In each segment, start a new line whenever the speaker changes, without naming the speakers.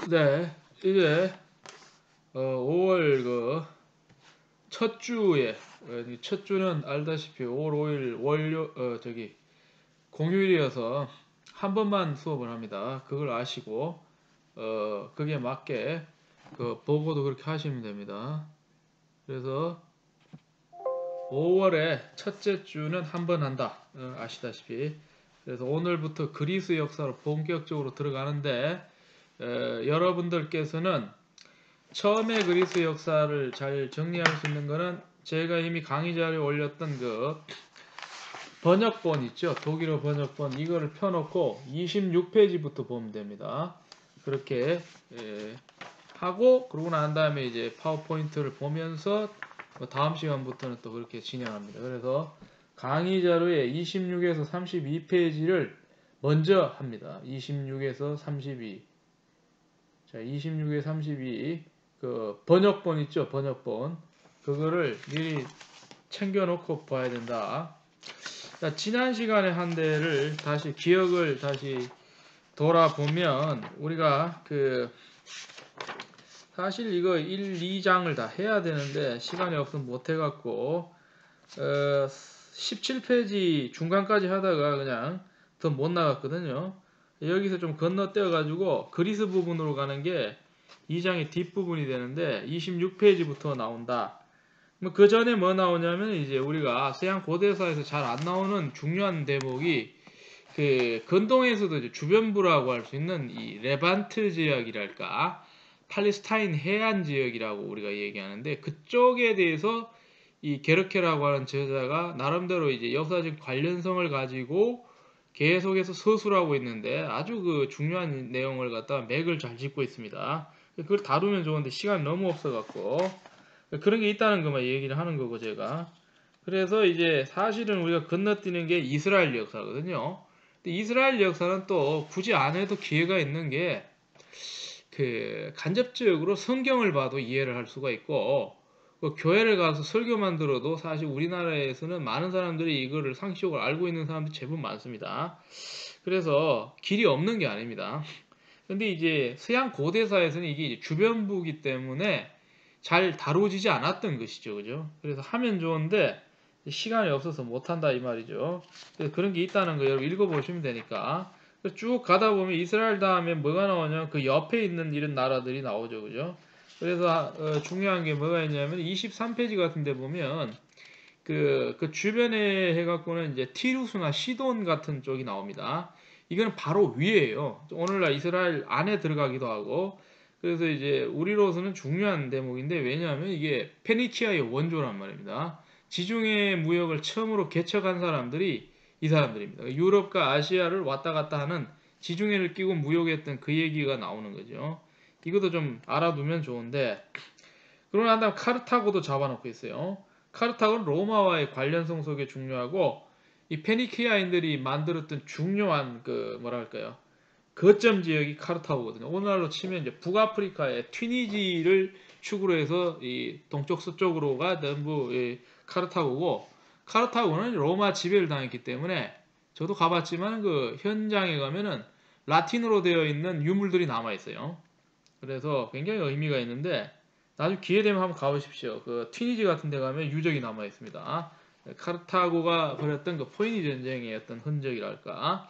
네, 이제 5월 그 첫 주에 첫 주는 알다시피 5월 5일 공휴일이어서 한 번만 수업을 합니다. 그걸 아시고 그게 맞게 그 보고도 그렇게 하시면 됩니다. 그래서 5월에 첫째 주는 한 번 한다. 아시다시피. 그래서 오늘부터 그리스 역사로 본격적으로 들어가는데 여러분들께서는 처음에 그리스 역사를 잘 정리할 수 있는 거는 제가 이미 강의 자료에 올렸던 그 번역본 있죠. 독일어 번역본 이거를 펴놓고 26페이지부터 보면 됩니다. 그렇게 하고 그러고 난 다음에 이제 파워포인트를 보면서 다음 시간부터는 또 그렇게 진행합니다. 그래서 강의 자료에 26에서 32페이지를 먼저 합니다. 26에서 32. 자, 26에 32. 그 번역본 있죠, 번역본. 그거를 미리 챙겨놓고 봐야 된다. 자, 지난 시간에 한 데를 다시 기억을 다시 돌아보면 우리가 그 사실 이거 1, 2장을 다 해야 되는데 시간이 없으면 못 해갖고 17페이지 중간까지 하다가 그냥 더 못 나갔거든요. 여기서 좀 건너뛰어 가지고 그리스 부분으로 가는 게 2장의 뒷부분이 되는데 26페이지부터 나온다. 그 전에 뭐 나오냐면 이제 우리가 서양 고대사에서 잘 안 나오는 중요한 대목이 그 근동에서도 이제 주변부라고 할 수 있는 이 레반트 지역이랄까 팔레스타인 해안 지역이라고 우리가 얘기하는데 그쪽에 대해서 이 게르케라고 하는 저자가 나름대로 이제 역사적 관련성을 가지고 계속해서 서술하고 있는데 아주 그 중요한 내용을 갖다 맥을 잘 짚고 있습니다. 그걸 다루면 좋은데 시간이 너무 없어갖고 그런 게 있다는 것만 얘기를 하는 거고 제가 그래서 이제 사실은 우리가 건너뛰는 게 이스라엘 역사거든요. 근데 이스라엘 역사는 또 굳이 안 해도 기회가 있는 게 그 간접적으로 성경을 봐도 이해를 할 수가 있고 그 교회를 가서 설교만 들어도 사실 우리나라에서는 많은 사람들이 이거를 상식적으로 알고 있는 사람들이 제법 많습니다. 그래서 길이 없는 게 아닙니다. 근데 이제 서양 고대사에서는 이게 주변부기 때문에 잘 다루어지지 않았던 것이죠. 그죠? 그래서 하면 좋은데 시간이 없어서 못한다 이 말이죠. 그래서 그런 게 있다는 거 여러분 읽어보시면 되니까. 쭉 가다 보면 이스라엘 다음에 뭐가 나오냐면 그 옆에 있는 이런 나라들이 나오죠. 그죠? 그래서 중요한 게 뭐가 있냐면 23페이지 같은 데 보면 그 주변에 해갖고는 이제 티루스나 시돈 같은 쪽이 나옵니다. 이거는 바로 위에요. 오늘날 이스라엘 안에 들어가기도 하고 그래서 이제 우리로서는 중요한 대목인데 왜냐하면 이게 페니키아의 원조란 말입니다. 지중해 무역을 처음으로 개척한 사람들이 이 사람들입니다. 유럽과 아시아를 왔다 갔다 하는 지중해를 끼고 무역했던 그 얘기가 나오는 거죠. 이것도 좀 알아두면 좋은데 그러고 난 다음 카르타고도 잡아놓고 있어요. 카르타고는 로마와의 관련성 속에 중요하고 이 페니키아인들이 만들었던 중요한 그 뭐랄까요 거점 지역이 카르타고거든요. 오늘날로 치면 이제 북아프리카의 튀니지를 축으로 해서 이 동쪽 서쪽으로가 전부 카르타고고 카르타고는 로마 지배를 당했기 때문에 저도 가봤지만 그 현장에 가면은 라틴어로 되어 있는 유물들이 남아 있어요. 그래서 굉장히 의미가 있는데 나중에 기회 되면 한번 가보십시오. 그 튀니지 같은 데 가면 유적이 남아 있습니다. 카르타고가 벌였던 그 포이니 전쟁의 어떤 흔적이랄까.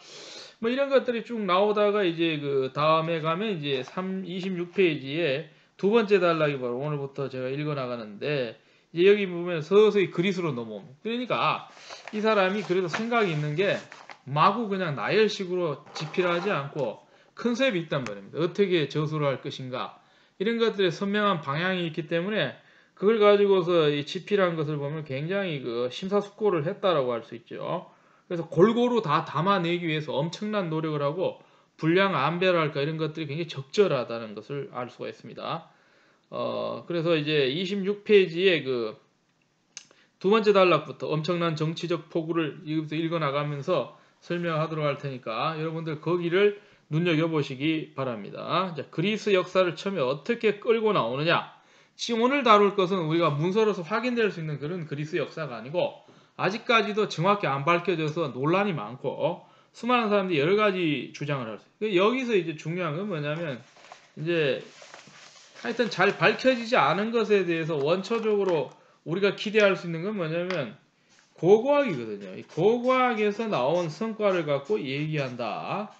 뭐 이런 것들이 쭉 나오다가 이제 그 다음에 가면 이제 26페이지에 두 번째 단락이 바로 오늘부터 제가 읽어 나가는데 이제 여기 보면 서서히 그리스로 넘어옵니다. 그러니까 이 사람이 그래도 생각이 있는 게 마구 그냥 나열식으로 집필하지 않고 컨셉이 있단 말입니다. 어떻게 저술을 할 것인가 이런 것들에 선명한 방향이 있기 때문에 그걸 가지고서 이 집필한 것을 보면 굉장히 그 심사숙고를 했다라고 할 수 있죠. 그래서 골고루 다 담아내기 위해서 엄청난 노력을 하고 분량 안배랄까 이런 것들이 굉장히 적절하다는 것을 알 수가 있습니다. 그래서 이제 26페이지에 그 두 번째 단락부터 엄청난 정치적 포구를 여기서 읽어나가면서 설명하도록 할 테니까 여러분들 거기를 눈여겨보시기 바랍니다. 자, 그리스 역사를 처음에 어떻게 끌고 나오느냐. 지금 오늘 다룰 것은 우리가 문서로서 확인될 수 있는 그런 그리스 역사가 아니고 아직까지도 정확히 안 밝혀져서 논란이 많고 수많은 사람들이 여러 가지 주장을 할 수 있어요. 여기서 이제 중요한 건 뭐냐면 이제 하여튼 잘 밝혀지지 않은 것에 대해서 원초적으로 우리가 기대할 수 있는 건 뭐냐면 고고학이거든요. 이 고고학에서 나온 성과를 갖고 얘기한다.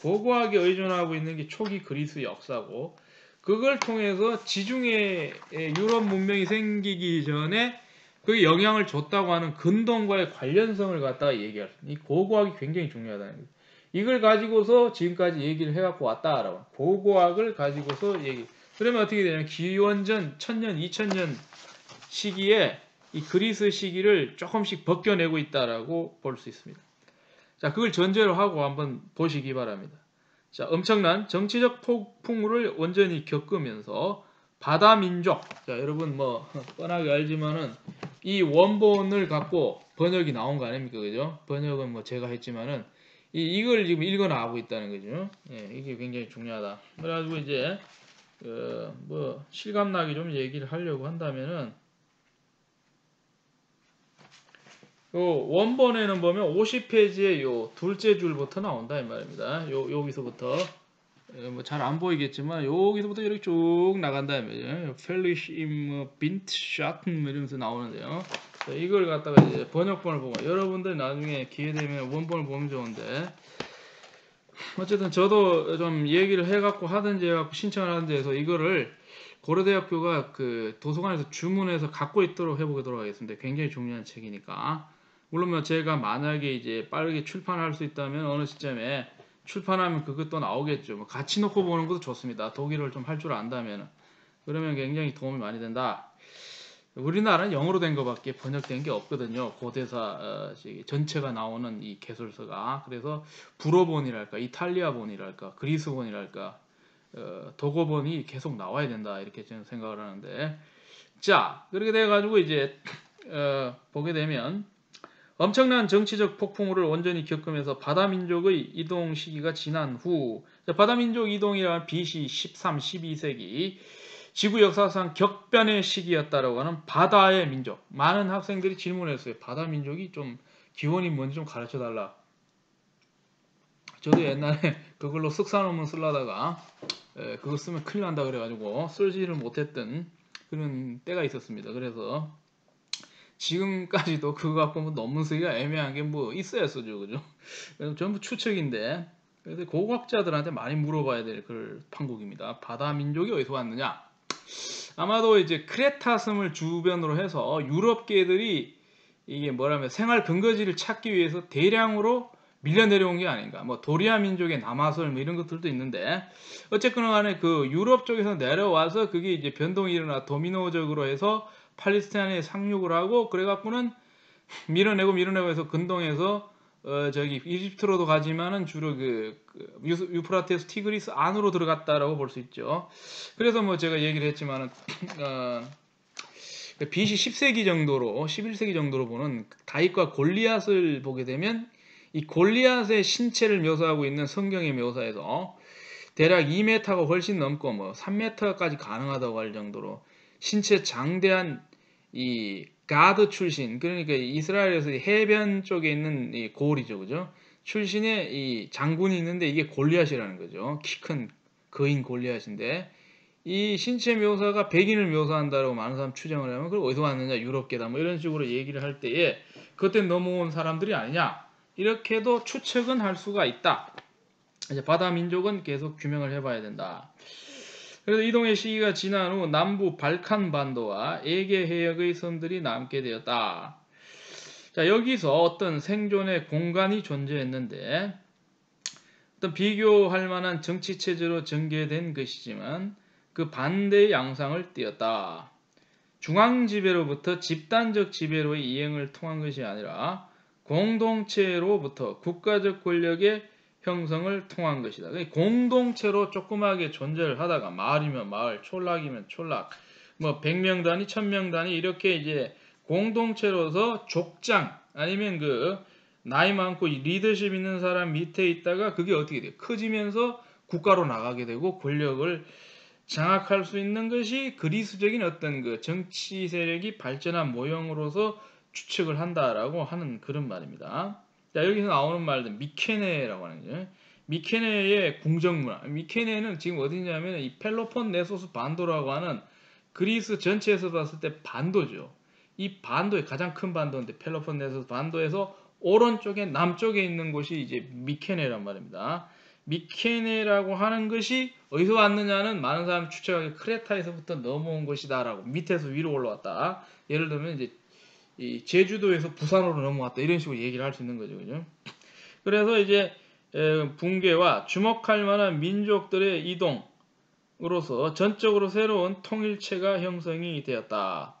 고고학에 의존하고 있는 게 초기 그리스 역사고, 그걸 통해서 지중해 유럽 문명이 생기기 전에 그 영향을 줬다고 하는 근동과의 관련성을 갖다가 얘기할 수 있는, 이 고고학이 굉장히 중요하다는 거예요. 이걸 가지고서 지금까지 얘기를 해갖고 왔다라고. 고고학을 가지고서 얘기. 그러면 어떻게 되냐면 기원전 1000년, 2000년 시기에 이 그리스 시기를 조금씩 벗겨내고 있다라고 볼 수 있습니다. 자, 그걸 전제로 하고 한번 보시기 바랍니다. 자, 엄청난 정치적 폭풍우를 온전히 겪으면서 바다 민족. 자, 여러분 뭐 뻔하게 알지만은 이 원본을 갖고 번역이 나온 거 아닙니까, 그죠? 번역은 뭐 제가 했지만은 이걸 지금 읽어 나가고 있다는 거죠. 예, 이게 굉장히 중요하다. 그래가지고 이제 뭐 실감나게 좀 얘기를 하려고 한다면은, 요 원본에는 보면 50페이지의 요 둘째 줄부터 나온다 이 말입니다. 여기서부터 뭐 잘 안 보이겠지만 여기서부터 이렇게 쭉 나간다 이 말이에요. 펠리심 빈트 샤튼 이러면서 나오는데요. 이걸 갖다가 이제 번역본을 보고, 여러분들 나중에 기회 되면 원본을 보면 좋은데, 어쨌든 저도 좀 얘기를 해갖고 하든지 해갖고 신청을 하든지 해서 이거를 고려대학교가 그 도서관에서 주문해서 갖고 있도록 해보도록 하겠습니다. 굉장히 중요한 책이니까. 물론 뭐 제가 만약에 이제 빠르게 출판할 수 있다면 어느 시점에 출판하면 그것도 나오겠죠. 뭐 같이 놓고 보는 것도 좋습니다. 독일어를 좀 할 줄 안다면. 그러면 굉장히 도움이 많이 된다. 우리나라는 영어로 된 것밖에 번역된 게 없거든요. 고대사 전체가 나오는 이 개설서가. 그래서 불어본이랄까, 이탈리아본이랄까, 그리스본이랄까, 독어본이 계속 나와야 된다, 이렇게 저는 생각을 하는데, 자, 그렇게 돼가지고 이제 보게 되면 엄청난 정치적 폭풍우를 온전히 겪으면서 바다민족의 이동 시기가 지난 후, 바다민족 이동이란 BC 13, 12세기 지구 역사상 격변의 시기였다라고 하는 바다의 민족. 많은 학생들이 질문했어요. 바다 민족이 좀 기원이 뭔지 좀 가르쳐 달라. 저도 옛날에 그걸로 석사 논문 쓰려다가 그거 쓰면 큰일 난다 그래가지고 쓰지를 못했던 그런 때가 있었습니다. 그래서 지금까지도 그거 갖고 뭐 논문 쓰기가 애매한 게 뭐 있어야 쓰죠, 그죠? 전부 추측인데, 그래서 고고학자들한테 많이 물어봐야 될 그 판국입니다. 바다 민족이 어디서 왔느냐? 아마도 이제 크레타 섬을 주변으로 해서 유럽계들이 이게 뭐라면 생활 근거지를 찾기 위해서 대량으로 밀려 내려온 게 아닌가. 뭐 도리아 민족의 남아설 뭐 이런 것들도 있는데, 어쨌거나 간에 그 유럽 쪽에서 내려와서 그게 이제 변동이 일어나 도미노적으로 해서 팔레스타인에 상륙을 하고, 그래갖고는 밀어내고 해서 근동에서 저기 이집트로도 가지만은 주로 유프라테스 티그리스 안으로 들어갔다라고 볼 수 있죠. 그래서 뭐 제가 얘기를 했지만은 BC 10세기 정도로 11세기 정도로 보는 다윗과 골리앗을 보게 되면, 이 골리앗의 신체를 묘사하고 있는 성경의 묘사에서 대략 2m가 훨씬 넘고 뭐 3m까지 가능하다고 할 정도로 신체 장대한 이 가드 출신, 그러니까 이스라엘에서 해변 쪽에 있는 이 고을이죠, 그죠? 출신의 이 장군이 있는데 이게 골리앗이라는 거죠. 키 큰 거인 골리앗인데, 이 신체 묘사가 백인을 묘사한다라고 많은 사람 추정을 하면, 그걸 어디서 왔느냐, 유럽계다 뭐 이런 식으로 얘기를 할 때에 그때 넘어온 사람들이 아니냐, 이렇게도 추측은 할 수가 있다. 이제 바다 민족은 계속 규명을 해봐야 된다. 그래서 이동의 시기가 지난 후 남부 발칸 반도와 에게 해역의 섬들이 남게 되었다. 자, 여기서 어떤 생존의 공간이 존재했는데, 어떤 비교할 만한 정치 체제로 전개된 것이지만 그 반대의 양상을 띄었다. 중앙 지배로부터 집단적 지배로의 이행을 통한 것이 아니라 공동체로부터 국가적 권력의 형성을 통한 것이다. 공동체로 조그맣게 존재를 하다가 마을이면 마을, 촌락이면 촌락, 뭐 100명 단위, 1000명 단위 이렇게 이제 공동체로서 족장 아니면 그 나이 많고 리더십 있는 사람 밑에 있다가 그게 어떻게 돼요? 커지면서 국가로 나가게 되고 권력을 장악할 수 있는 것이 그리스적인 어떤 그 정치 세력이 발전한 모형으로서 추측을 한다라고 하는 그런 말입니다. 자, 여기서 나오는 말들 미케네라고 하는 거죠. 미케네의 궁정문화. 미케네는 지금 어디냐면 이 펠로폰네소스 반도라고 하는 그리스 전체에서 봤을 때 반도죠. 이 반도의 가장 큰 반도인데 펠로폰네소스 반도에서 오른쪽에 남쪽에 있는 곳이 이제 미케네란 말입니다. 미케네라고 하는 것이 어디서 왔느냐는 많은 사람이 추측하기에 크레타에서부터 넘어온 것이다라고 밑에서 위로 올라왔다. 예를 들면 이제 이 제주도에서 부산으로 넘어왔다 이런 식으로 얘기를 할 수 있는 거죠, 그죠? 그래서 이제 붕괴와 주목할 만한 민족들의 이동으로서 전적으로 새로운 통일체가 형성이 되었다.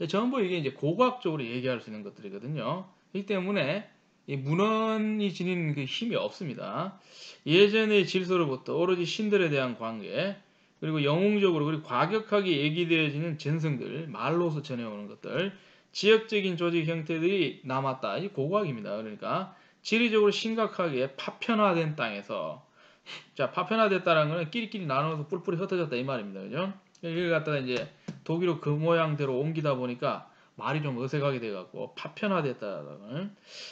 전부 이게 이제 고고학적으로 얘기할 수 있는 것들이거든요. 이 때문에 이 문헌이 지닌 그 힘이 없습니다. 예전의 질서로부터 오로지 신들에 대한 관계, 그리고 영웅적으로 그리고 과격하게 얘기되어지는 전승들, 말로서 전해오는 것들, 지역적인 조직 형태들이 남았다. 이 고고학입니다. 그러니까 지리적으로 심각하게 파편화된 땅에서, 자, 파편화됐다는 거는 끼리끼리 나눠서 뿔뿔이 흩어졌다 이 말입니다. 그죠? 이걸 갖다가 이제 독일어 그 모양대로 옮기다 보니까 말이 좀 어색하게 돼갖고 파편화됐다는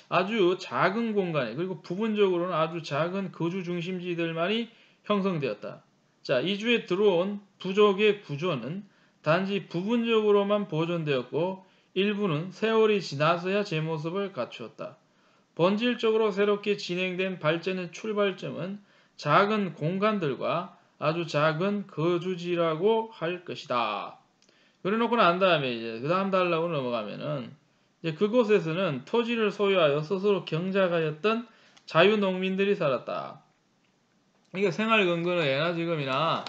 아주 작은 공간에, 그리고 부분적으로는 아주 작은 거주 중심지들만이 형성되었다. 자, 이주에 들어온 부족의 구조는 단지 부분적으로만 보존되었고 일부는 세월이 지나서야 제 모습을 갖추었다. 본질적으로 새롭게 진행된 발전의 출발점은 작은 공간들과 아주 작은 거주지라고 할 것이다. 그래놓고 난 다음에 이제 그 다음 단락으로 넘어가면은 이제 그곳에서는 토지를 소유하여 스스로 경작하였던 자유농민들이 살았다. 이게 생활 근거는 예나 지금이나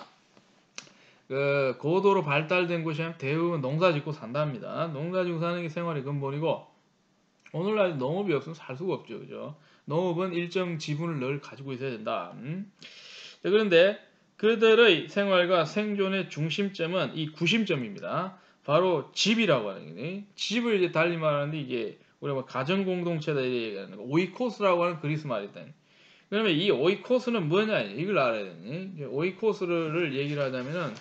그 고도로 발달된 곳이면 대부분 농사 짓고 산답니다. 농사 짓고 사는 게 생활의 근본이고 오늘날 농업이 없으면 살 수가 없죠, 그죠? 농업은 일정 지분을 늘 가지고 있어야 된다. 자, 그런데 그들의 생활과 생존의 중심점은 이 구심점입니다. 바로 집이라고 하는 게 집을 이제 달리 말하는데 이게 우리가 뭐 가정 공동체다 이렇게 얘기하는 거. 오이코스라고 하는 그리스 말이다. 그러면 이 오이코스는 뭐냐 이걸 알아야 되니? 오이코스를 얘기를 하자면은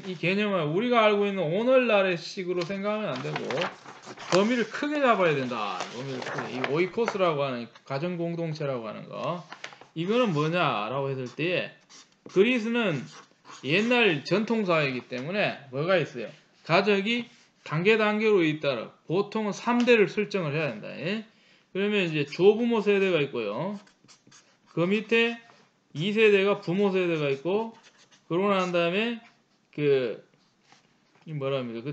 이 개념을 우리가 알고 있는 오늘날의 식으로 생각하면 안 되고 범위를 크게 잡아야 된다. 범위를 크게. 이 오이코스라고 하는 가정 공동체라고 하는 거. 이거는 뭐냐라고 했을 때 그리스는 옛날 전통사회이기 때문에 뭐가 있어요? 가족이 단계로 잇따라 보통은 3대를 설정을 해야 된다. 예? 그러면 이제 조부모 세대가 있고요. 그 밑에 2세대가 부모 세대가 있고 그러고 난 다음에 그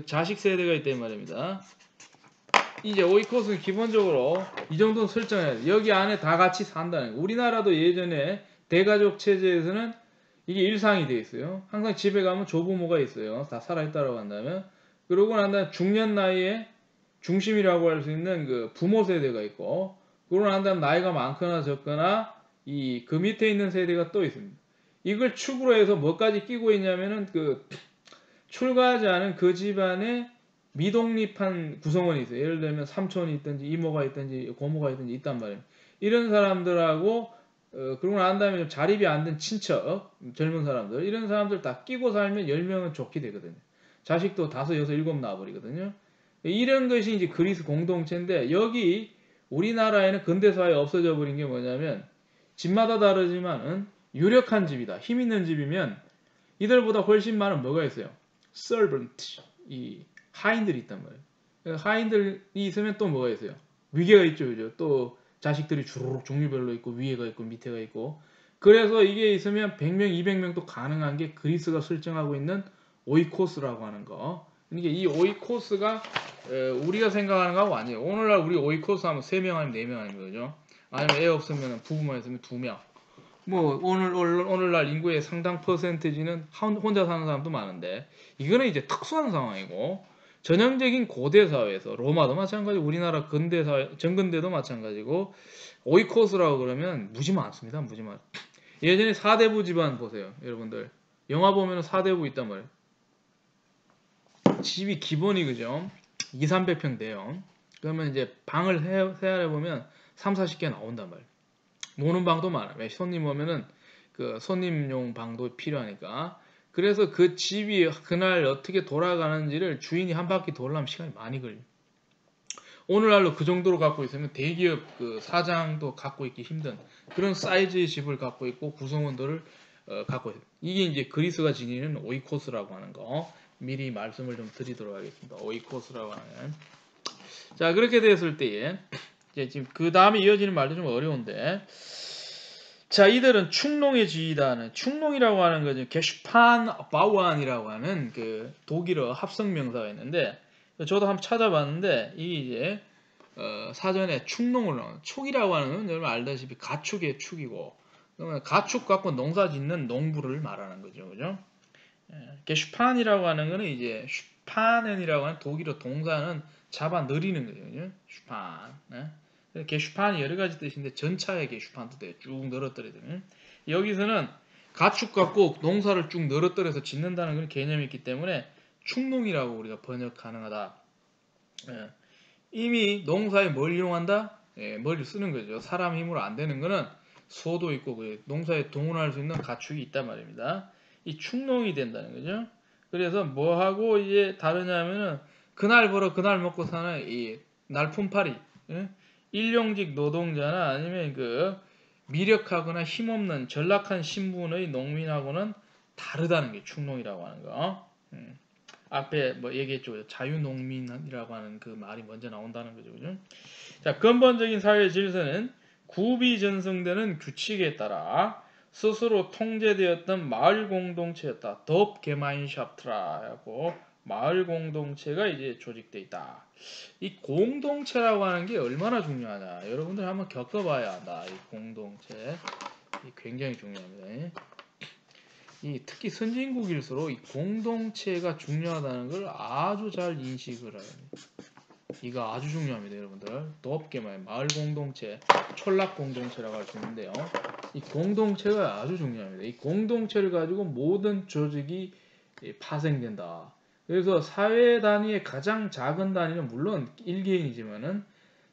자식 세대가 있단 말입니다. 이제 오이코스는 기본적으로 이 정도는 설정해야 돼. 여기 안에 다 같이 산다는 거. 우리나라도 예전에 대가족 체제에서는 이게 일상이 돼 있어요. 항상 집에 가면 조부모가 있어요. 다 살아있다라고 한다면. 그러고 난 다음에 중년 나이에 중심이라고 할 수 있는 그 부모 세대가 있고, 그러고 난 다음에 나이가 많거나 적거나 그 밑에 있는 세대가 또 있습니다. 이걸 축으로 해서 뭐까지 끼고 있냐면은 그 출가하지 않은 그 집안에 미독립한 구성원이 있어요. 예를 들면 삼촌이 있든지 이모가 있든지 고모가 있든지 있단 말이에요. 이런 사람들하고 그러고 난 다음에 자립이 안 된 친척, 젊은 사람들 이런 사람들 다 끼고 살면 10명은 좋게 되거든요. 자식도 5, 6, 7 낳아버리거든요. 이런 것이 이제 그리스 공동체인데 여기 우리나라에는 근대사회에 없어져 버린 게 뭐냐면 집마다 다르지만은 유력한 집이다. 힘 있는 집이면 이들보다 훨씬 많은 뭐가 있어요? servant, 이 하인들이 있단 말이에요. 하인들이 있으면 또 뭐가 있어요? 위계가 있죠, 그죠? 또 자식들이 주르륵 종류별로 있고 위에가 있고 밑에가 있고. 그래서 이게 있으면 100명, 200명도 가능한 게 그리스가 설정하고 있는 오이코스라고 하는 거. 이게 이 오이코스가 우리가 생각하는 거하고 아니에요. 오늘날 우리 오이코스 하면 3명 아니면 4명 아니면 그죠? 아니면 애 없으면 부부만 있으면 2명. 뭐 오늘날 인구의 상당 퍼센티지는 혼자 사는 사람도 많은데 이거는 이제 특수한 상황이고 전형적인 고대 사회에서 로마도 마찬가지, 우리나라 근대 사회, 전근대도 마찬가지고 오이코스라고 그러면 무지 많습니다. 무지 많. 예전에 사대부 집안 보세요, 여러분들. 영화 보면 사대부 있단 말이에요. 집이 기본이 그죠? 2, 300평 돼요. 그러면 이제 방을 헤아려 보면 3, 40개 나온단 말이에요. 노는 방도 많아요. 왜? 손님 오면은 그 손님용 방도 필요하니까. 그래서 그 집이 그날 어떻게 돌아가는지를 주인이 한 바퀴 돌려면 시간이 많이 걸려요. 오늘날로 그 정도로 갖고 있으면 대기업 그 사장도 갖고 있기 힘든 그런 사이즈의 집을 갖고 있고 구성원들을 갖고 있어요. 이게 이제 그리스가 지니는 오이코스라고 하는 거 미리 말씀을 좀 드리도록 하겠습니다. 오이코스라고 하는. 자, 그렇게 되었을 때에 이제 지금 그 다음에 이어지는 말도 좀 어려운데, 자, 이들은 충농의 지위다는 충농이라고 하는 거죠. 게슈판 바우안이라고 하는 그 독일어 합성 명사가 있는데, 저도 한번 찾아봤는데 이게 이제 사전에 충농을 넣은 축이라고 하는 건 여러분 알다시피 가축의 축이고, 그러면 가축 갖고 농사 짓는 농부를 말하는 거죠, 그죠? 게슈판이라고 하는 거는 이제 슈파넨이라고 하는 독일어 동사는 잡아 늘리는 거죠, 그죠? 슈판. 게슈판이 여러 가지 뜻인데 전차의 게슈판도 돼요. 쭉 늘어뜨리든. 여기서는 가축 갖고 농사를 쭉 늘어뜨려서 짓는다는 그런 개념이 있기 때문에 충농이라고 우리가 번역 가능하다. 이미 농사에 뭘 이용한다? 머리를 쓰는 거죠. 사람 힘으로 안 되는 거는 소도 있고 농사에 동원할 수 있는 가축이 있단 말입니다. 이 충농이 된다는 거죠. 그래서 뭐 하고 이제 다르냐면은 그날 벌어 그날 먹고 사는 이 날품팔이, 일용직 노동자나 아니면 그 미력하거나 힘없는 전락한 신분의 농민하고는 다르다는 게 충농이라고 하는 거. 앞에 뭐 얘기했죠. 자유농민이라고 하는 그 말이 먼저 나온다는 거죠. 그죠? 자, 근본적인 사회 질서는 구비 전승되는 규칙에 따라 스스로 통제되었던 마을 공동체였다. 덥게마인샤프트라고 마을 공동체가 이제 조직돼 있다. 이 공동체라고 하는 게 얼마나 중요하냐. 여러분들 한번 겪어봐야 한다. 이 공동체. 굉장히 중요합니다. 특히 선진국일수록 이 공동체가 중요하다는 걸 아주 잘 인식을 해야 합니다. 이거 아주 중요합니다, 여러분들. 더 없게 말해 마을 공동체, 촌락 공동체라고 할 수 있는데요. 이 공동체가 아주 중요합니다. 이 공동체를 가지고 모든 조직이 파생된다. 그래서 사회 단위의 가장 작은 단위는 물론 1개인이지만은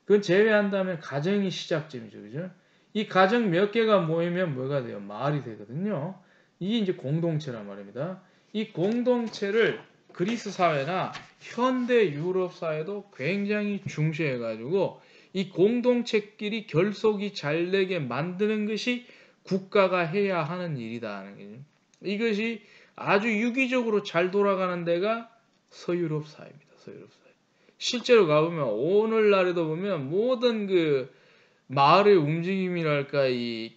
그건 제외한다면 가정이 시작점이죠, 그죠? 이 가정 몇 개가 모이면 뭐가 돼요? 마을이 되거든요. 이게 이제 공동체란 말입니다. 이 공동체를 그리스 사회나 현대 유럽 사회도 굉장히 중시해가지고 이 공동체끼리 결속이 잘 되게 만드는 것이 국가가 해야 하는 일이다 하는 거죠. 이것이 아주 유기적으로 잘 돌아가는 데가 서유럽 사회입니다. 서유럽 사회. 실제로 가보면 오늘날에도 보면 모든 그 마을의 움직임이랄까 이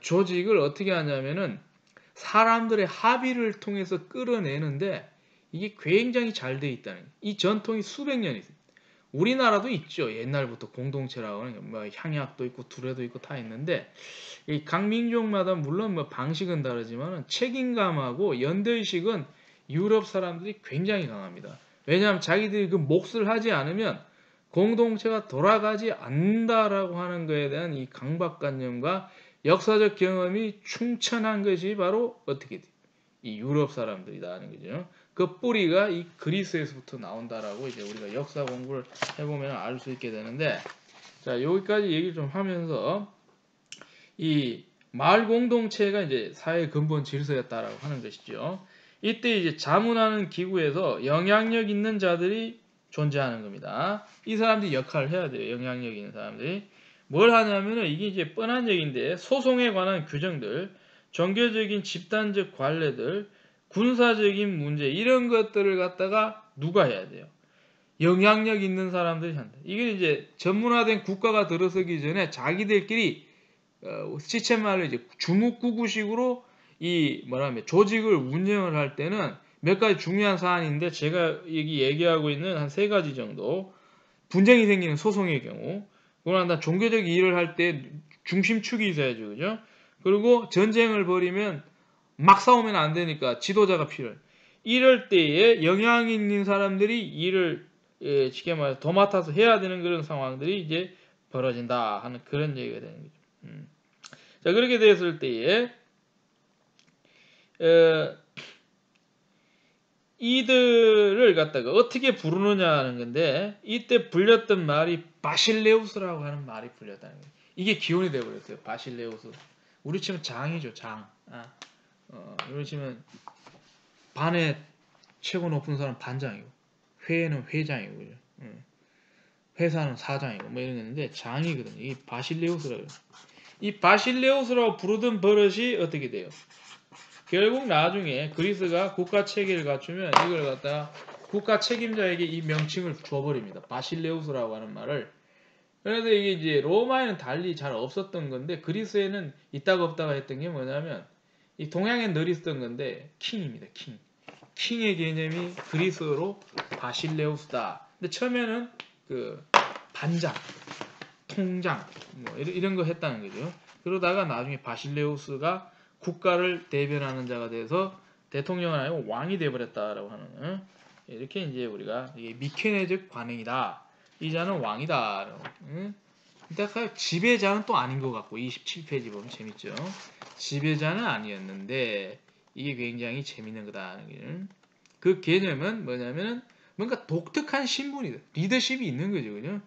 조직을 어떻게 하냐면은 사람들의 합의를 통해서 끌어내는데 이게 굉장히 잘 돼 있다는 거예요. 이 전통이 수백 년이 있어요. 우리나라도 있죠. 옛날부터 공동체라고 하는 뭐 향약도 있고 두레도 있고 다 있는데 이 각 민족마다 물론 뭐 방식은 다르지만 책임감하고 연대의식은 유럽 사람들이 굉장히 강합니다. 왜냐하면 자기들이 그 몫을 하지 않으면 공동체가 돌아가지 않는다라고 하는 것에 대한 이 강박관념과 역사적 경험이 충천한 것이 바로 어떻게 돼? 이 유럽 사람들이다 하는 거죠. 그 뿌리가 이 그리스에서부터 나온다라고 이제 우리가 역사 공부를 해보면 알 수 있게 되는데, 자, 여기까지 얘기를 좀 하면서 이 마을 공동체가 이제 사회의 근본 질서였다라고 하는 것이죠. 이때 이제 자문하는 기구에서 영향력 있는 자들이 존재하는 겁니다. 이 사람들이 역할을 해야 돼요. 영향력 있는 사람들이. 뭘 하냐면은 이게 이제 뻔한 얘기인데 소송에 관한 규정들, 종교적인 집단적 관례들, 군사적인 문제 이런 것들을 갖다가 누가 해야 돼요? 영향력 있는 사람들이 한다. 이게 이제 전문화된 국가가 들어서기 전에 자기들끼리 시쳇말로 이제 주묵구구식으로 이 뭐라면 조직을 운영을 할 때는 몇 가지 중요한 사안인데 제가 여기 얘기하고 있는 한 3가지 정도. 분쟁이 생기는 소송의 경우, 그러나 종교적 일을 할 때 중심축이 있어야죠, 그죠? 그리고 전쟁을 벌이면 막 싸우면 안 되니까 지도자가 필요해. 이럴 때에 영향 있는 사람들이 일을 쉽게 말해서 도맡아서 해야 되는 그런 상황들이 이제 벌어진다 하는 그런 얘기가 되는 거죠. 자, 그렇게 됐을 때에 이들을 갖다가 어떻게 부르느냐 하는 건데, 이때 불렸던 말이 바실레우스라고 하는 말이 불렸다는 거예요. 이게 기원이 되어버렸어요. 바실레우스. 우리 치면 장이죠, 장. 우리 치면 반에 최고 높은 사람 반장이고, 회에는 회장이고, 그죠? 회사는 사장이고 뭐 이런 게 있는데 장이거든요. 이 바실레우스라고. 이 바실레우스라고 부르던 버릇이 어떻게 돼요? 결국 나중에 그리스가 국가 체계를 갖추면 이걸 갖다가 국가 책임자에게 이 명칭을 줘버립니다. 바실레우스라고 하는 말을. 그래서 이게 이제 로마에는 달리 잘 없었던 건데 그리스에는 있다가 없다가 했던 게 뭐냐면 이 동양엔 늘 있었던 건데 킹입니다. 킹. 킹의 개념이 그리스어로 바실레우스다. 근데 처음에는 그 반장, 통장 뭐 이런 거 했다는 거죠. 그러다가 나중에 바실레우스가 국가를 대변하는 자가 돼서 대통령은 아니고 왕이 돼버렸다라고 하는 이렇게 이제 우리가 이게 미케네적 관행이다. 이 자는 왕이다. 근데 지배자는 또 아닌 것 같고 27페이지 보면 재밌죠. 지배자는 아니었는데 이게 굉장히 재밌는 거다. 그 개념은 뭐냐면은 뭔가 독특한 신분이다. 리더십이 있는 거죠. 그죠?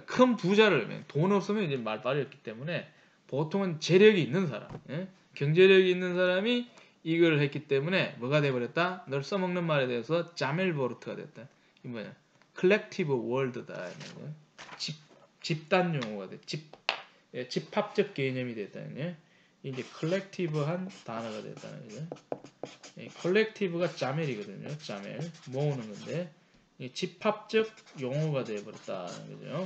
큰 부자를 돈 없으면 이제 말빨이 없기 때문에 보통은 재력이 있는 사람, 경제력이 있는 사람이 이걸 했기 때문에 뭐가 돼버렸다? 널 써먹는 말에 대해서 자멜보르트가 됐다. 이 뭐냐? 컬렉티브 월드다. 집단 용어가 돼. 집합적 개념이 됐다는 게 이제 컬렉티브한 단어가 됐다는 거죠. 컬렉티브가 자멜이거든요. 자멜 모으는 건데 집합적 용어가 되어버렸다는 거죠.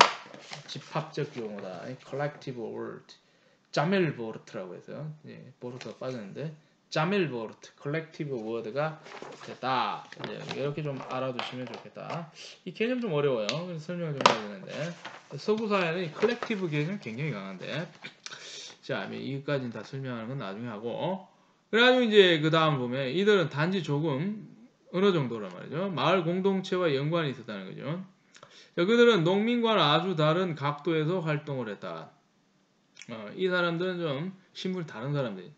집합적 용어다. collective word. 자멜보르트라고 해서 보르트가 빠졌는데 자멜보르트, collective word가 됐다. 이렇게 좀 알아두시면 좋겠다. 이 개념 좀 어려워요. 그래서 설명을 좀 해야 되는데 서구 사회는 이 collective 개념 굉장히 강한데 자, 이것까지는 다 설명하는 건 나중에 하고 그래가지고 이제 그 다음 보면 이들은 단지 조금 어느 정도란 말이죠. 마을 공동체와 연관이 있었다는 거죠. 자, 그들은 농민과는 아주 다른 각도에서 활동을 했다. 이 사람들은 좀 신분이 다른 사람들이.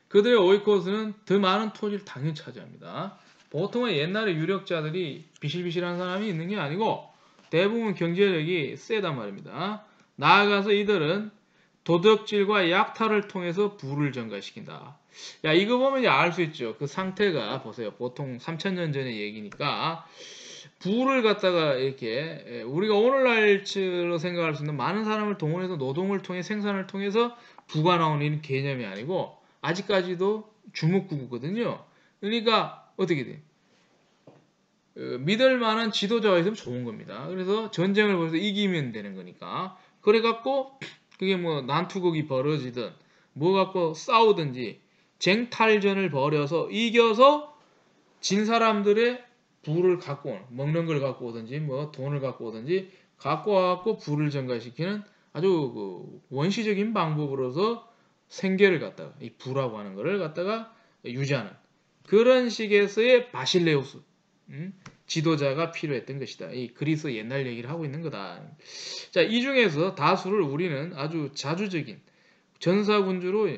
그들의 오이코스는 더 많은 토지를 당연히 차지합니다. 보통은 옛날에 유력자들이 비실비실한 사람이 있는 게 아니고 대부분 경제력이 세단 말입니다. 나아가서 이들은 도덕질과 약탈을 통해서 부를 증가시킨다. 야, 이거 보면 알 수 있죠. 그 상태가 보세요. 보통 3000년 전의 얘기니까 부를 갖다가 이렇게 우리가 오늘날로 생각할 수 있는 많은 사람을 동원해서 노동을 통해 생산을 통해서 부가 나오는 개념이 아니고 아직까지도 주먹구구거든요. 그러니까 어떻게 돼? 믿을 만한 지도자가 있으면 좋은 겁니다. 그래서 전쟁을 벌여서 이기면 되는 거니까. 그래갖고 그게 뭐 난투극이 벌어지든 뭐 갖고 싸우든지 쟁탈전을 벌여서 이겨서 진 사람들의 부를 갖고 오는 먹는 걸 갖고 오든지 뭐 돈을 갖고 오든지 갖고 와갖고 부를 증가시키는 아주 그 원시적인 방법으로서 생계를 갖다가 이 부라고 하는 거를 갖다가 유지하는 그런 식에서의 바실레우스 지도자가 필요했던 것이다. 이 그리스 옛날 얘기를 하고 있는 거다. 자, 이 중에서 다수를 우리는 아주 자주적인 전사군주로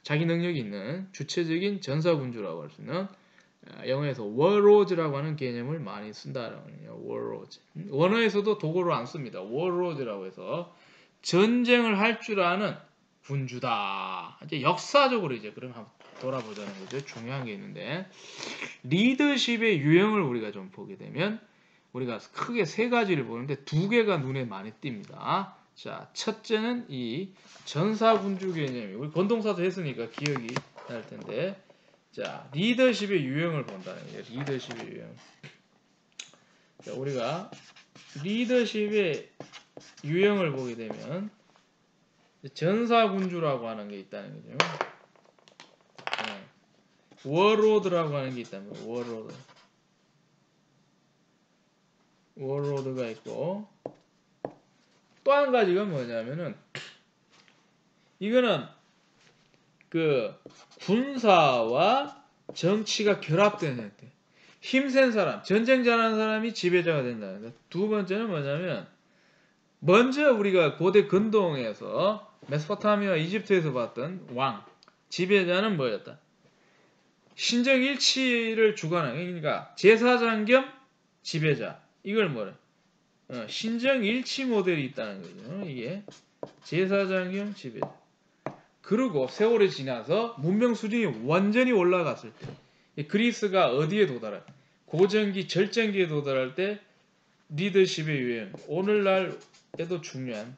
자기 능력이 있는 주체적인 전사군주라고 할 수 있는 영어에서 워로즈라고 하는 개념을 많이 쓴다라고 하네요. 워로즈. 원어에서도 도구로 안 씁니다. 워로즈라고 해서 전쟁을 할 줄 아는 군주다. 이제 역사적으로 이제 그럼 한번 돌아보자는 거죠. 중요한 게 있는데 리더십의 유형을 우리가 좀 보게 되면 우리가 크게 세 가지를 보는데 두 개가 눈에 많이 띕니다. 자, 첫째는 이 전사군주 개념이 우리 권동사도 했으니까 기억이 날 텐데 자, 리더십의 유형을 본다는 거예요. 리더십의 유형. 자, 우리가 리더십의 유형을 보게 되면 전사군주라고 하는 게 있다는 거죠. 워로드라고 하는 게 있다는 거예요. 워로드. 워로드가 있고 또 한 가지가 뭐냐면은 이거는 그 군사와 정치가 결합된 형태. 힘센 사람, 전쟁 잘하는 사람이 지배자가 된다는 거. 두 번째는 뭐냐면 먼저 우리가 고대 근동에서 메소포타미아, 이집트에서 봤던 왕, 지배자는 뭐였다? 신정일치를 주관하는 그러니까 제사장 겸 지배자. 이걸 뭐래? 신정일치 모델이 있다는 거죠. 이게 제사장 겸 지배자. 그리고 세월이 지나서 문명 수준이 완전히 올라갔을 때 그리스가 어디에 도달할 고전기, 절정기에 도달할 때 리더십의 유형. 오늘날에도 중요한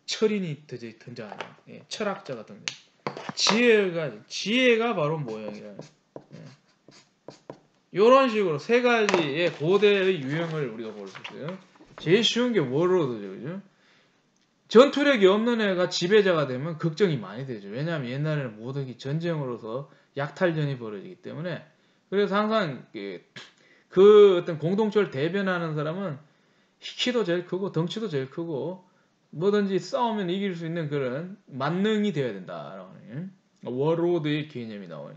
철인이 등장하네요. 예, 철학자가 등장. 지혜가 바로 모형이라. 예. 이런 식으로 세 가지의 고대의 유형을 우리가 볼 수 있어요. 제일 쉬운 게 워로드죠, 그죠? 전투력이 없는 애가 지배자가 되면 걱정이 많이 되죠. 왜냐하면 옛날에는 모든 게 전쟁으로서 약탈전이 벌어지기 때문에. 그래서 항상 그 어떤 공동체를 대변하는 사람은 키도 제일 크고 덩치도 제일 크고 뭐든지 싸우면 이길 수 있는 그런 만능이 되어야 된다. 워로드의 개념이 나와요.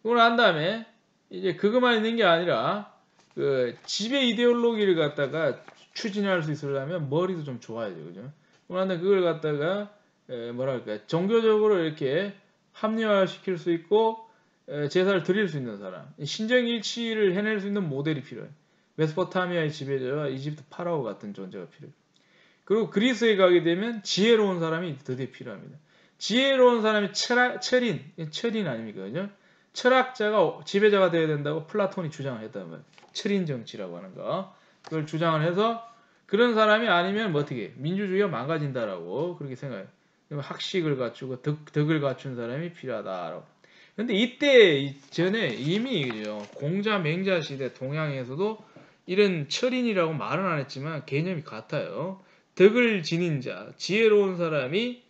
그걸 한 다음에 이제 그것만 있는 게 아니라 그 지배 이데올로기를 갖다가 추진할 수 있으려면 머리도 좀 좋아야죠, 그죠? 그런데 그걸 갖다가 뭐랄까 종교적으로 이렇게 합리화시킬 수 있고 제사를 드릴 수 있는 사람, 신정일치를 해낼 수 있는 모델이 필요해요. 메소포타미아의 지배자와 이집트 파라오 같은 존재가 필요해요. 그리고 그리스에 가게 되면 지혜로운 사람이 드디어 필요합니다. 지혜로운 사람이 철인 아닙니까, 그죠? 철학자가 지배자가 되어야 된다고 플라톤이 주장을 했단 말이에요. 철인 정치라고 하는 거. 그걸 주장을 해서 그런 사람이 아니면 뭐 어떻게 민주주의가 망가진다라고 그렇게 생각해요. 학식을 갖추고 덕을 갖춘 사람이 필요하다라고. 근데 이때 전에 이미 공자 맹자 시대 동양에서도 이런 철인이라고 말은 안 했지만 개념이 같아요. 덕을 지닌 자, 지혜로운 사람이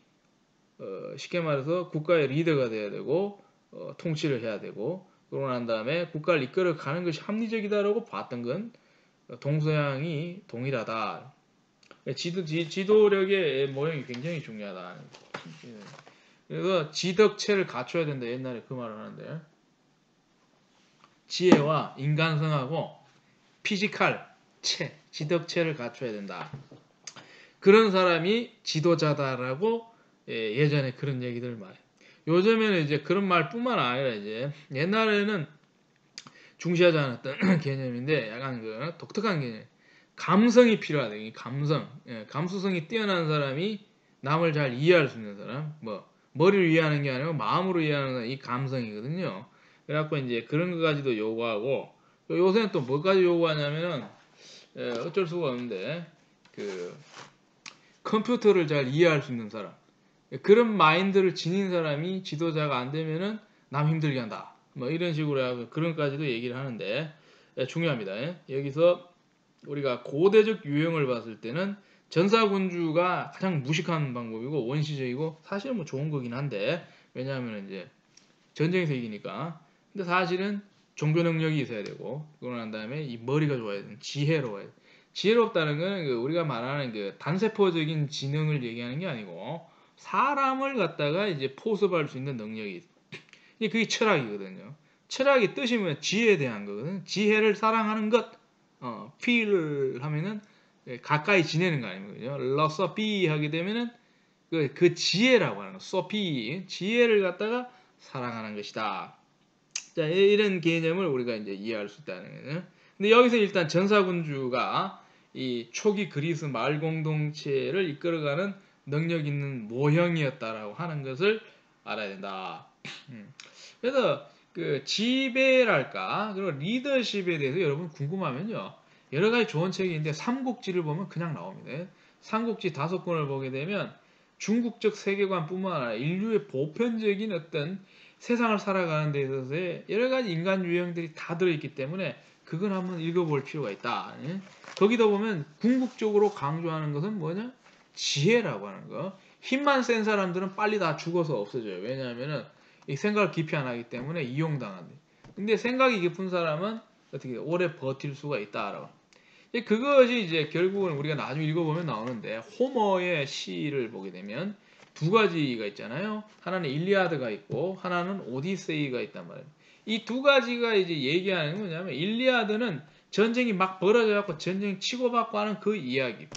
쉽게 말해서 국가의 리더가 돼야 되고 통치를 해야 되고 그러고 난 다음에 국가를 이끌어 가는 것이 합리적이다라고 봤던 건 동서양이 동일하다. 지도력의 모형이 굉장히 중요하다. 그래서 지덕체를 갖춰야 된다. 옛날에 그 말을 하는데 지혜와 인간성하고 피지컬 지덕체를 갖춰야 된다. 그런 사람이 지도자다라고 예전에 그런 얘기들 많이. 요즘에는 이제 그런 말뿐만 아니라 이제 옛날에는 중시하지 않았던 개념인데 약간 그 독특한 개념. 감성이 필요하다. 감성. 감수성이 뛰어난 사람이 남을 잘 이해할 수 있는 사람. 뭐 머리를 이해하는 게 아니고 마음으로 이해하는 사람, 이 감성이거든요. 그래갖고 이제 그런 것까지도 요구하고 요새는 또 뭐까지 요구하냐면은 어쩔 수가 없는데 그 컴퓨터를 잘 이해할 수 있는 사람. 그런 마인드를 지닌 사람이 지도자가 안 되면은 남 힘들게 한다. 뭐 이런 식으로 해서 그런까지도 얘기를 하는데 중요합니다. 여기서 우리가 고대적 유형을 봤을 때는 전사군주가 가장 무식한 방법이고 원시적이고 사실은 뭐 좋은 거긴 한데 왜냐하면 이제 전쟁에서 이기니까. 근데 사실은 종교 능력이 있어야 되고 그러고 난 다음에 이 머리가 좋아야 되는 지혜로워야 돼. 지혜롭다는 거는 우리가 말하는 그 단세포적인 지능을 얘기하는 게 아니고 사람을 갖다가 이제 포섭할 수 있는 능력이 있어. 그게 철학이거든요. 철학의 뜻이 뭐야? 지혜에 대한 거거든. 지혜를 사랑하는 것. feel을 하면은 가까이 지내는 거 아닙니까? 러서피 하게 되면은 그 지혜라고 하는 거. 소피 지혜를 갖다가 사랑하는 것이다. 자, 이런 개념을 우리가 이제 이해할 수 있다는 거예요. 근데 여기서 일단 전사군주가 이 초기 그리스 마을 공동체를 이끌어가는 능력 있는 모형이었다라고 하는 것을 알아야 된다. 그래서 그 지배랄까 그리고 리더십에 대해서 여러분 궁금하면요 여러 가지 좋은 책이 있는데 삼국지를 보면 그냥 나옵니다. 삼국지 5권을 보게 되면 중국적 세계관뿐만 아니라 인류의 보편적인 어떤 세상을 살아가는 데 있어서의 여러 가지 인간 유형들이 다 들어있기 때문에 그건 한번 읽어볼 필요가 있다. 거기다 보면 궁극적으로 강조하는 것은 뭐냐? 지혜라고 하는 거. 힘만 센 사람들은 빨리 다 죽어서 없어져요. 왜냐하면은 이 생각을 깊이 안 하기 때문에 이용당한대. 근데 생각이 깊은 사람은 어떻게 오래 버틸 수가 있다라고. 그것이 이제 결국은 우리가 나중에 읽어보면 나오는데 호머의 시를 보게 되면 두 가지가 있잖아요. 하나는 일리아드가 있고 하나는 오디세이가 있단 말이에요. 이 두 가지가 이제 얘기하는 게 뭐냐면 일리아드는 전쟁이 막 벌어져 갖고 전쟁 치고받고 하는 그 이야기.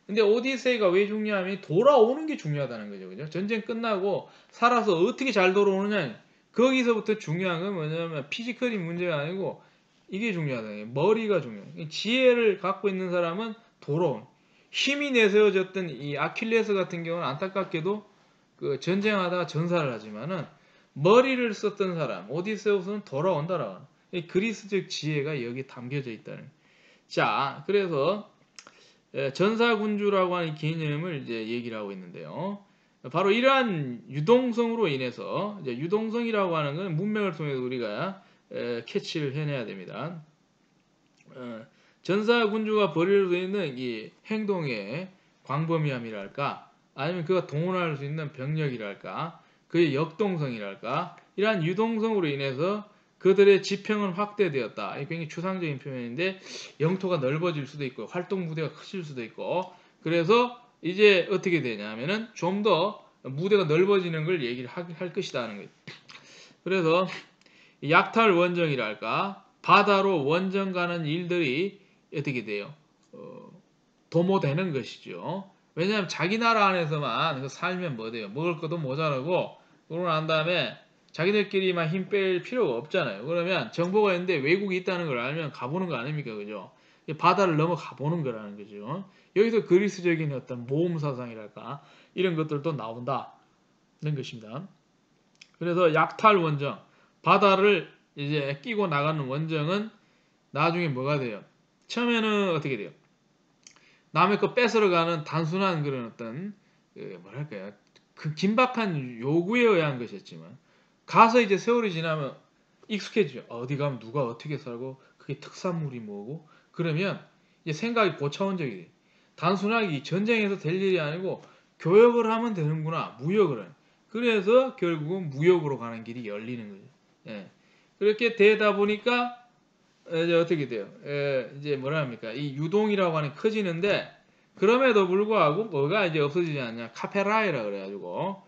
근데 오디세이가 왜 중요하면 돌아오는 게 중요하다는 거죠. 그죠? 전쟁 끝나고 살아서 어떻게 잘 돌아오느냐. 거기서부터 중요한 건 뭐냐면 피지컬이 문제가 아니고 이게 중요하다. 머리가 중요해. 지혜를 갖고 있는 사람은 돌아온. 힘이 내세워졌던 이 아킬레스 같은 경우는 안타깝게도 그 전쟁하다가 전사를 하지만은 머리를 썼던 사람 오디세우스는 돌아온다라고. 이 그리스적 지혜가 여기 담겨져 있다는. 자, 그래서 전사군주라고 하는 개념을 이제 얘기를 하고 있는데요. 바로 이러한 유동성으로 인해서 이제 유동성이라고 하는 건 문맥을 통해서 우리가 캐치를 해내야 됩니다. 전사군주가 벌일 수 있는 이 행동의 광범위함이랄까, 아니면 그가 동원할 수 있는 병력이랄까, 그의 역동성이랄까, 이러한 유동성으로 인해서 그들의 지평은 확대되었다. 이 굉장히 추상적인 표현인데 영토가 넓어질 수도 있고 활동 무대가 커질 수도 있고, 그래서 이제 어떻게 되냐면은 좀 더 무대가 넓어지는 걸 얘기를 할 것이다 하는 거예요. 그래서 약탈 원정이랄까, 바다로 원정 가는 일들이 어떻게 돼요? 도모되는 것이죠. 왜냐하면 자기 나라 안에서만 살면 뭐 돼요? 먹을 것도 모자라고, 그러고 난 다음에 자기들끼리만 힘 뺄 필요가 없잖아요. 그러면 정보가 있는데 외국이 있다는 걸 알면 가보는 거 아닙니까? 그죠? 바다를 넘어가 보는 거라는 거죠. 여기서 그리스적인 어떤 모험 사상이랄까, 이런 것들도 나온다는 것입니다. 그래서 약탈 원정, 바다를 이제 끼고 나가는 원정은 나중에 뭐가 돼요? 처음에는 어떻게 돼요? 남의 거 뺏으러 가는 단순한 그런 어떤 뭐랄까요? 그 긴박한 요구에 의한 것이었지만, 가서 이제 세월이 지나면 익숙해지죠. 어디 가면 누가 어떻게 살고 그게 특산물이 뭐고, 그러면 이제 생각이 고차원적이 돼요. 단순하게 전쟁에서 될 일이 아니고 교역을 하면 되는구나, 무역을 하는. 그래서 결국은 무역으로 가는 길이 열리는 거죠. 예. 그렇게 되다 보니까 이제 어떻게 돼요? 이제 뭐라 합니까? 이 유동이라고 하는 게 커지는데, 그럼에도 불구하고 뭐가 이제 없어지지 않냐? 카페라이라 그래가지고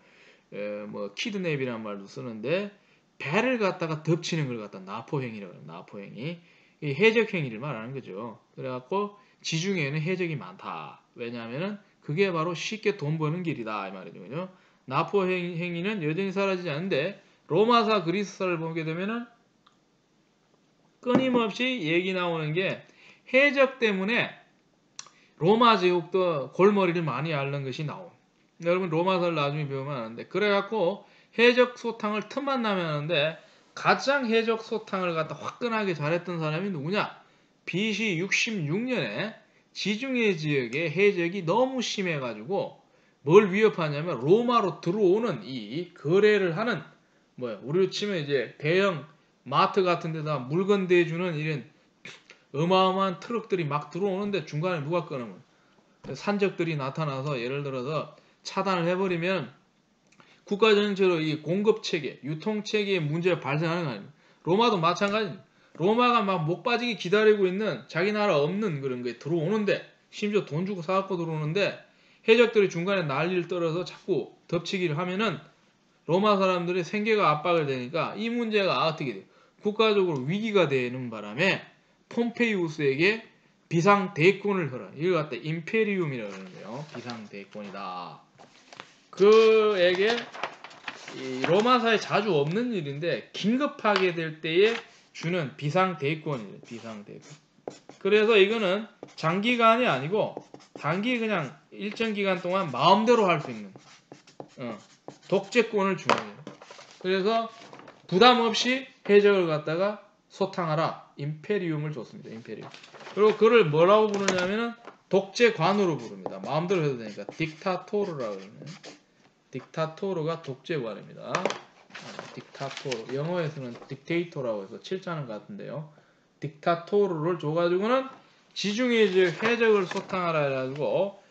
뭐 키드냅이라는 말도 쓰는데, 배를 갖다가 덮치는 걸 갖다 나포행위라고 해요. 나포행위. 이 해적 행위를 말하는 거죠. 그래갖고 지중해에는 해적이 많다. 왜냐하면은 그게 바로 쉽게 돈 버는 길이다 이 말이죠. 그죠? 나포 행위는 여전히 사라지지 않는데, 로마사 그리스사를 보게 되면은 끊임없이 얘기 나오는 게 해적 때문에 로마 제국도 골머리를 많이 앓는 것이 나옴. 여러분 로마서를 나중에 배우면 아는데, 그래갖고 해적 소탕을 틈만 나면 하는데, 가장 해적 소탕을 갖다 화끈하게 잘했던 사람이 누구냐? BC 66년에 지중해 지역에 해적이 너무 심해가지고 뭘 위협하냐면 로마로 들어오는 이 거래를 하는, 우리로 치면 이제 대형 마트 같은 데다 물건 대주는 이런 어마어마한 트럭들이 막 들어오는데 중간에 누가 끊으면 산적들이 나타나서 예를 들어서 차단을 해버리면 국가 전체로 이 공급 체계, 유통 체계에 문제가 발생하는 거 아닙니까? 로마도 마찬가지입니다. 로마가 막 목 빠지게 기다리고 있는 자기 나라 없는 그런 게 들어오는데, 심지어 돈 주고 사갖고 들어오는데 해적들이 중간에 난리를 떨어서 자꾸 덮치기를 하면은 로마 사람들의 생계가 압박을 되니까 이 문제가 어떻게 돼요? 국가적으로 위기가 되는 바람에 폼페이우스에게 비상대권을 허라. 이걸 갖다 임페리움이라고 하는데요. 비상대권이다. 그에게 이 로마사에 자주 없는 일인데 긴급하게 될 때에 주는 비상대권이에요. 비상대권. 그래서 이거는 장기간이 아니고 단기 그냥 일정 기간 동안 마음대로 할 수 있는 독재권을 주는 거예요. 그래서 부담 없이 해적을 갖다가 소탕하라. 임페리움을 줬습니다. 임페리움. 그리고 그를 뭐라고 부르냐면은 독재관으로 부릅니다. 마음대로 해도 되니까 딕타토르라고 그러네요. 딕타토르가 독재관입니다. 딕타토르. 영어에서는 딕테이터라고 해서 칠자는 것 같은데요. 딕타토르를 줘가지고는 지중해 지역 해적을 소탕하라 해가지고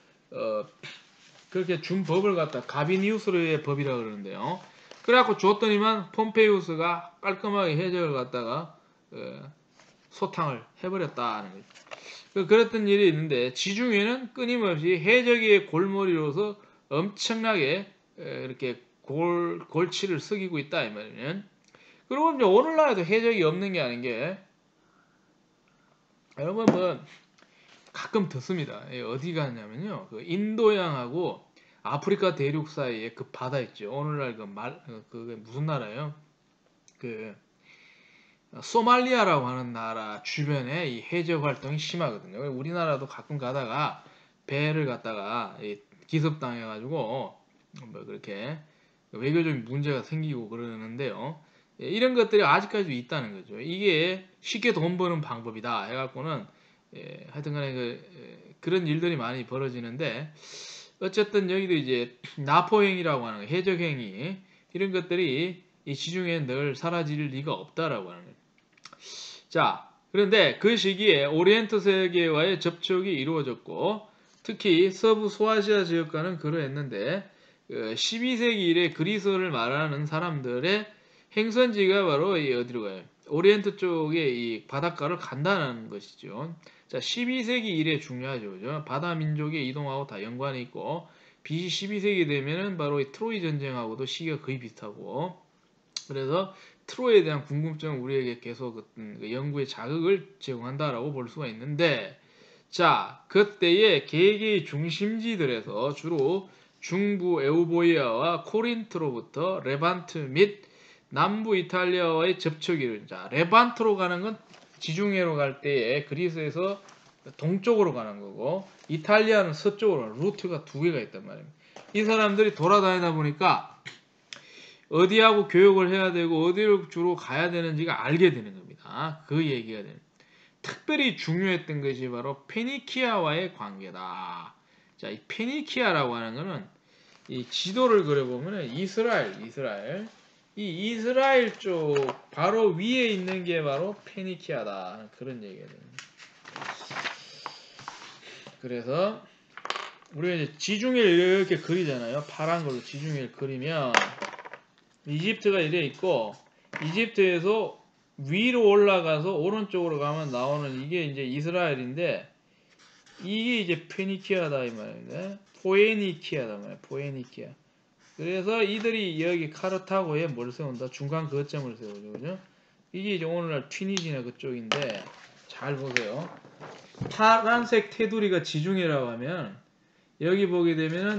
그렇게 준 법을 갖다 가비니우스의 법이라고 그러는데요. 그래갖고 줬더니만 폼페이우스가 깔끔하게 해적을 갖다가 소탕을 해버렸다는 거죠. 그랬던 일이 있는데, 지중해는 끊임없이 해적의 골머리로서 엄청나게 이렇게 골치를 썩이고 있다 이 말이에요. 그리고 이제 오늘날에도 해적이 없는 게 아닌 게, 여러분 가끔 듣습니다. 어디 가냐면요, 그 인도양하고 아프리카 대륙 사이에 그 바다 있죠. 오늘날 그게 무슨 나라예요? 그 소말리아라고 하는 나라 주변에 이 해적 활동이 심하거든요. 우리나라도 가끔 가다가 배를 갖다가 기습당해가지고 그렇게 외교적인 문제가 생기고 그러는데요. 이런 것들이 아직까지도 있다는 거죠. 이게 쉽게 돈 버는 방법이다 해갖고는 하여튼간에 그런 일들이 많이 벌어지는데 어쨌든 여기도 이제 납포행위라고 하는 거, 해적행위 이런 것들이 이 시중에 늘 사라질 리가 없다라고 하는 거예요. 자, 그런데 그 시기에 오리엔트 세계와의 접촉이 이루어졌고 특히 서부 소아시아 지역과는 그러했는데 12세기 이래 그리스어를 말하는 사람들의 행선지가 바로 이 어디로 가요? 오리엔트 쪽에 이 바닷가를 간다는 것이죠. 자, 12세기 이래 중요하죠. 그죠? 바다 민족이 이동하고 다 연관이 있고 BC 12세기 되면은 바로 이 트로이 전쟁하고도 시기가 거의 비슷하고 그래서 트로이에 대한 궁금증은 우리에게 계속 연구의 자극을 제공한다라고 볼 수가 있는데 자, 그때의 개개의 중심지들에서 주로 중부 에우보이아와 코린트로부터 레반트 및 남부 이탈리아와의 접촉이 이루어진다. 레반트로 가는 건 지중해로 갈 때에 그리스에서 동쪽으로 가는 거고 이탈리아는 서쪽으로 가는 루트가 두 개가 있단 말입니다. 이 사람들이 돌아다니다 보니까 어디하고 교역을 해야 되고 어디로 주로 가야 되는지가 알게 되는 겁니다. 그 얘기가 되는. 특별히 중요했던 것이 바로 페니키아와의 관계다. 자, 이 페니키아라고 하는 거는 이 지도를 그려보면 이스라엘. 이 이스라엘 쪽 바로 위에 있는 게 바로 페니키아다. 그런 얘기가 됩니다. 그래서 우리가 이제 지중해를 이렇게 그리잖아요. 파란 걸로 지중해를 그리면 이집트가 이래 있고 이집트에서 위로 올라가서 오른쪽으로 가면 나오는 이게 이제 이스라엘인데 이게 이제 페니키아다 이 말입니다. 포에니키아다 말이야. 포에니키아. 그래서 이들이 여기 카르타고에 뭘 세운다? 중간 거점을 세우죠. 그죠? 이게 이제 오늘날 튀니지나 그쪽인데 잘 보세요. 파란색 테두리가 지중해라고 하면 여기 보게 되면은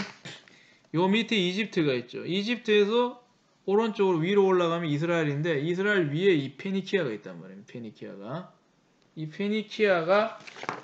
요 밑에 이집트가 있죠. 이집트에서 오른쪽으로 위로 올라가면 이스라엘인데 이스라엘 위에 이 페니키아가 있단 말이에요. 페니키아가. 이 페니키아가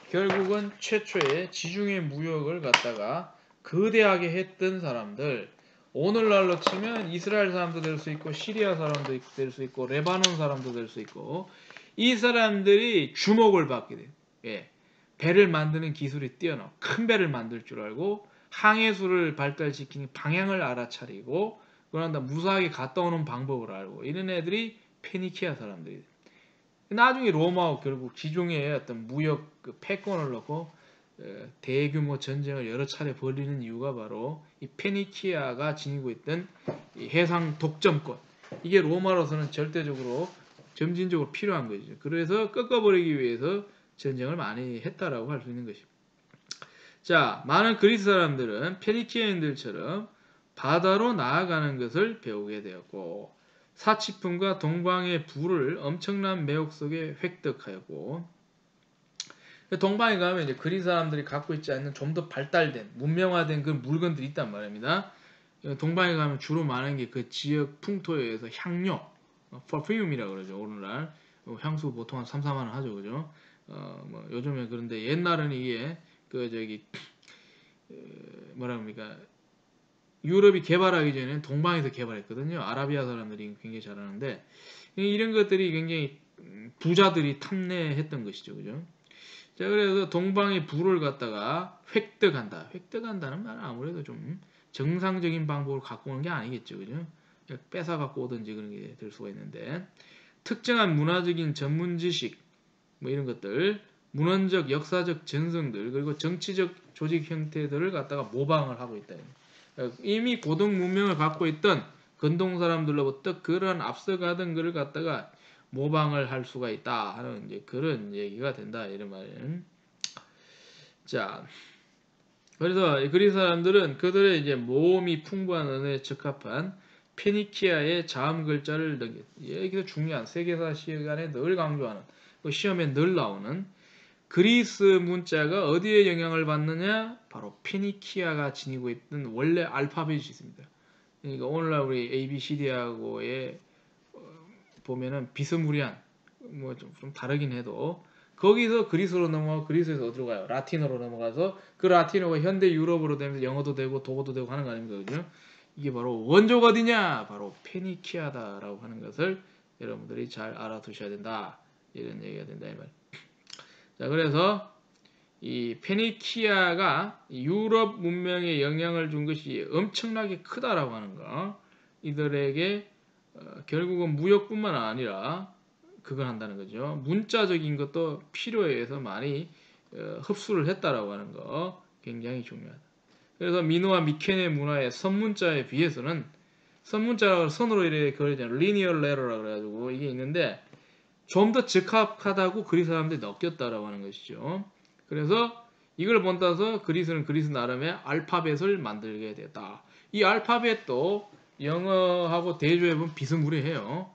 결국은 최초의 지중해 무역을 갖다가 거대하게 했던 사람들. 오늘날로 치면 이스라엘 사람도 될 수 있고 시리아 사람도 될 수 있고 레바논 사람도 될 수 있고 이 사람들이 주목을 받게 돼요. 예. 배를 만드는 기술이 뛰어나 큰 배를 만들 줄 알고 항해술을 발달시키는 방향을 알아차리고 그런다 무사하게 갔다 오는 방법을 알고 이런 애들이 페니키아 사람들이 나중에 로마하고 결국 지중해에 어떤 무역 패권을 넣고 대규모 전쟁을 여러 차례 벌이는 이유가 바로 이 페니키아가 지니고 있던 이 해상 독점권 이게 로마로서는 절대적으로 점진적으로 필요한 거죠. 그래서 꺾어버리기 위해서 전쟁을 많이 했다라고 할 수 있는 것입니다. 자, 많은 그리스 사람들은 페니키아인들처럼 바다로 나아가는 것을 배우게 되었고 사치품과 동방의 부를 엄청난 매혹 속에 획득하였고 동방에 가면 이제 그리스 사람들이 갖고 있지 않는 좀 더 발달된 문명화된 그 물건들이 있단 말입니다. 동방에 가면 주로 많은 게 그 지역 풍토에 의해서 향료, 퍼퓸이라고 그러죠. 오늘날 향수 보통 한 3, 4만 원 하죠, 그죠? 뭐 요즘에 그런데 옛날에는 이게 그 저기 뭐라 합니까? 유럽이 개발하기 전에는 동방에서 개발했거든요. 아라비아 사람들이 굉장히 잘하는데 이런 것들이 굉장히 부자들이 탐내했던 것이죠, 그죠? 자, 그래서 동방의 부를 갖다가 획득한다. 획득한다는 말은 아무래도 좀 정상적인 방법을 갖고 오는 게 아니겠죠, 그죠? 뺏어 갖고 오든지 그런 게 될 수가 있는데 특정한 문화적인 전문 지식 뭐 이런 것들, 문헌적, 역사적 전성들 그리고 정치적 조직 형태들을 갖다가 모방을 하고 있다. 이미 고등 문명을 갖고 있던 근동 사람들로부터 그런 앞서가던 것을 갖다가 모방을 할 수가 있다 하는 이제 그런 얘기가 된다 이런 말이에요. 자, 그래서 그리스 사람들은 그들의 이제 모험이 풍부한 언어에 적합한 페니키아의 자음 글자를 넘겼. 여기서 중요한 세계사 시간에 늘 강조하는 시험에 늘 나오는 그리스 문자가 어디에 영향을 받느냐? 바로 페니키아가 지니고 있던 원래 알파벳이 있습니다. 그러니까 오늘날 우리 ABCD하고의 보면은 비스무리한 뭐 좀 다르긴 해도 거기서 그리스로 넘어가 그리스에서 어디로 가요? 라틴어로 넘어가서 그 라틴어가 현대 유럽으로 되면서 영어도 되고 독어도 되고 하는 거 아닙니까? 그죠? 이게 바로 원조가 어디냐? 바로 페니키아다라고 하는 것을 여러분들이 잘 알아두셔야 된다. 이런 얘기가 된다 이 말. 자, 그래서 이 페니키아가 유럽 문명에 영향을 준 것이 엄청나게 크다라고 하는 거. 이들에게 결국은 무역뿐만 아니라 그걸 한다는 거죠. 문자적인 것도 필요에 의해서 많이 흡수를 했다라고 하는 거 굉장히 중요하다. 그래서 민호와 미케네 문화의 선문자에 비해서는 선문자라고 선으로 이렇게 그려져 리니얼 레터라고 그래가지고 이게 있는데 좀 더 적합하다고 그리스 사람들이 느꼈다라고 하는 것이죠. 그래서 이걸 본따서 그리스는 그리스 나름의 알파벳을 만들게 됐다. 이 알파벳도 영어하고 대조해보면 비스무리해요.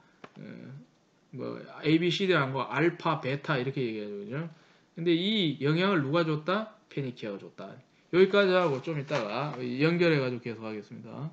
뭐 ABCD라는 거 알파, 베타 이렇게 얘기하죠. 그죠? 근데 이 영향을 누가 줬다? 페니키아가 줬다. 여기까지 하고 좀 이따가 연결해가지고 계속 하겠습니다.